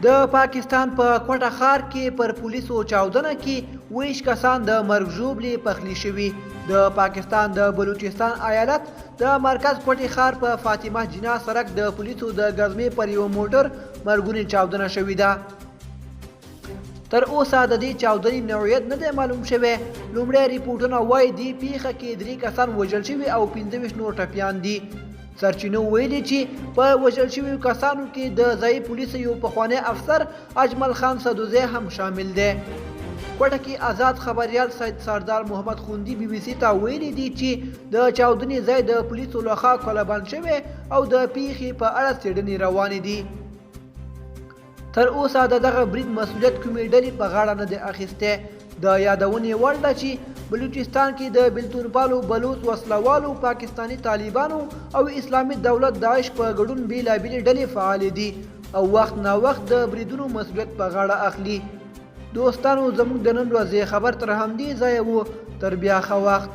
د پاکستان په کوټه ښار کې پر پولیسو چاودنه کې 20 کسان د مرګ ژوبلې پخلی شوي. د پاکستان د بلوچستان ایالت د مرکز کوټه ښار په فاطمه جناح سړک د پولیسو د ګزمې پر یو موټر مرګونې چاودنه شوې ده. تر اوسه د دې چاودنې نوعیت نه دی معلوم شوی. لومړی ریپورټونه وایي دې پیښه کې 3 کسان وژل شوي او 15 نور ټپیان دي. سرچینو ویلي چې په وژل شویو کسانو کې د ځایي پولیسو یو پخوانی افسر اجمل خان سدوزی هم شامل دی. کوټه کې آزاد خبریال سید سردار محمد خوندي BBC ته ویلي دي چې د چاودنې ځای د پولیسو لخوا کلابند شوی او د پیښې په اړه څېړنې روانې دي. تر اوسه د دغه برید مسؤلیت کومې ډلې په غاړه نه دی اخیستی. د یادونې وړ ده چې بلوچستان کې د بلتونپالو بلوچ وسلوالو پاکستانی طالبانو او اسلامي دولت داعش په ګډون بیلابېلې ډلې فعالې دي او وخت نا وخت د بریدونو مسؤلیت په غاړه اخلي. دوستانو زموږ د نن ورځې خبر تر همدې ځایه و. تر بیا ښه وخت.